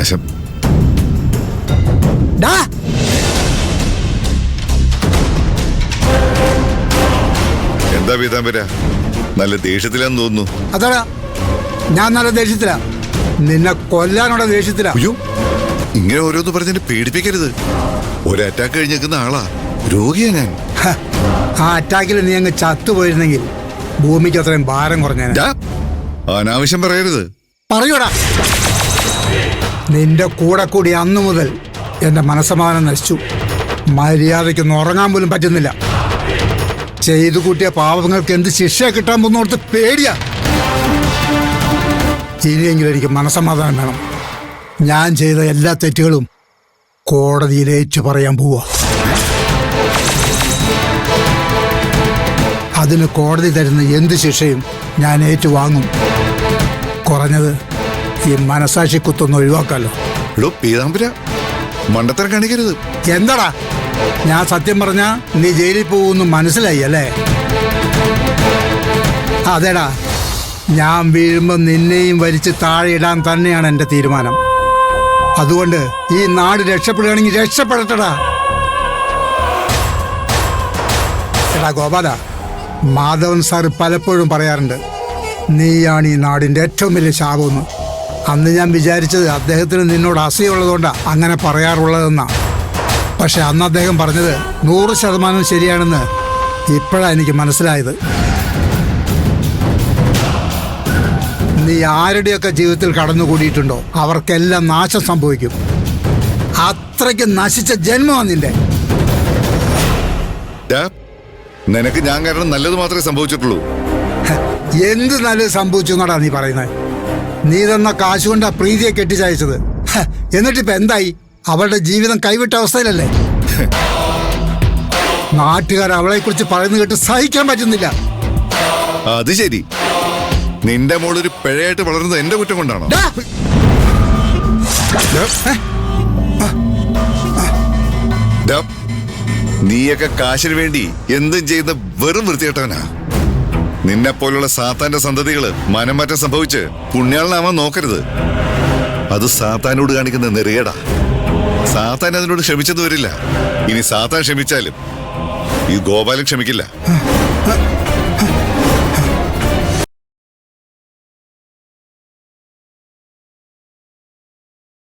നാശം. എന്താ പീതാംബര, നല്ല ദേഷ്യത്തിലാന്ന് തോന്നുന്നു. അതാടാ, ഞാൻ നല്ല ദേഷ്യത്തിലാ. നിന്നെ കൊല്ലാനുള്ള ദേഷ്യത്തിലാ. അയ്യോ, ഇങ്ങനെ ഓരോന്ന് പറഞ്ഞെന്നെ പേടിപ്പിക്കരുത്. ഒരു അറ്റാക്ക് കഴിഞ്ഞേക്കുന്ന ആളാ, രോഗിയാ ഞാൻ. ആ അറ്റാക്കിൽ നീ അങ്ങ് ചത്തുപോയിരുന്നെങ്കിൽ ഭൂമിക്ക് അത്രയും ഭാരം കുറഞ്ഞ. അനാവശ്യം പറയരുത്. പറയൂടാ. നിന്റെ കൂടെ കൂടി അന്നു മുതൽ എന്റെ മനസ്സമാധാനം നശിച്ചു. മര്യാദയ്ക്കൊന്നും ഉറങ്ങാൻ പോലും പറ്റുന്നില്ല. ചെയ്തു കൂട്ടിയ പാപങ്ങൾക്ക് എന്ത് ശിക്ഷ കിട്ടാൻ പോകുന്നോർത്ത് പേടിയാ. ഇനിയെങ്കിലും എനിക്ക് മനസ്സമാധാനം വേണം. ഞാൻ ചെയ്ത എല്ലാ തെറ്റുകളും കോടതിയിൽ ഏറ്റു പറയാൻ പോവാ. അതിന് കോടതി തരുന്ന എന്ത് ശിക്ഷയും ഞാൻ ഏറ്റുവാങ്ങും. കുറഞ്ഞത് ഈ മനസാക്ഷി കുത്തൊന്ന് ഒഴിവാക്കാലോ. പീതാംബര, മണ്ടത്തരം കാണിക്കരുത്. എന്താടാ, ഞാൻ സത്യം പറഞ്ഞ നീ ജയിലിൽ പോകുന്നു മനസ്സിലായി അല്ലേ? അതേടാ, ഞാൻ വീഴുമ്പോ നിന്നെയും വലിച്ച് താഴെ ഇടാൻ തന്നെയാണ് എന്റെ തീരുമാനം. അതുകൊണ്ട് ഈ നാട് രക്ഷപ്പെടുകയാണെങ്കിൽ രക്ഷപ്പെടട്ടടാ. എടാ ഗോപാല, മാധവൻ സാറ് പലപ്പോഴും പറയാറുണ്ട്, നീയാണ് ഈ നാടിന്റെ ഏറ്റവും വലിയ ശാപമെന്ന്. അന്ന് ഞാൻ വിചാരിച്ചത് അദ്ദേഹത്തിന് നിന്നോട് അസൂയുള്ളതുകൊണ്ടാ അങ്ങനെ പറയാറുള്ളതെന്നാ. പക്ഷെ അന്ന് അദ്ദേഹം പറഞ്ഞത് 100% ശരിയാണെന്ന് ഇപ്പോഴാണ് എനിക്ക് മനസ്സിലായത്. നീ ആരുടെയൊക്കെ ജീവിതത്തിൽ കടന്നുകൂടിയിട്ടുണ്ടോ അവർക്കെല്ലാം നാശം സംഭവിക്കും. അത്രയ്ക്ക് നശിച്ച ജന്മമാണ് നിന്റെ. നിനക്ക് ഞാൻ കാരണം നല്ലത് മാത്രമേ സംഭവിച്ചിട്ടുള്ളൂ. എന്ത് നല്ലത് സംഭവിച്ചു എന്നാടാ നീ പറയുന്നത്? നീ തന്ന കാശുകൊണ്ടാ പ്രീതിയെ കെട്ടിച്ചയച്ചത്. എന്നിട്ടിപ്പോ എന്തായി? അവളുടെ ജീവിതം കൈവിട്ട അവസ്ഥയിലല്ലേ? നാട്ടുകാർ അവളെ കുറിച്ച് പറയുന്നത് കേട്ട് സഹിക്കാൻ പറ്റുന്നില്ല. അത് ശരി, നിന്റെ മോളൊരു പിഴയായിട്ട് വളർന്നത് എന്റെ കുറ്റം കൊണ്ടാണോ? നീയൊക്കെ കാശിന് വേണ്ടി എന്തും ചെയ്യുന്ന വെറും വൃത്തികെട്ടവനാ. നിന്നെ പോലുള്ള സാത്താന്റെ സന്തതികള് മനംമാറ്റം സംഭവിച്ച് പുണ്യാളനാവാൻ നോക്കരുത്. അത് സാത്താനോട് കാണിക്കുന്ന നെറിയടാ. സാത്താൻ അതിനോട് ക്ഷമിച്ചെന്ന് വരില്ല. ഇനി സാത്താൻ ക്ഷമിച്ചാലും ഈ ഗോപാലൻ ക്ഷമിക്കില്ല.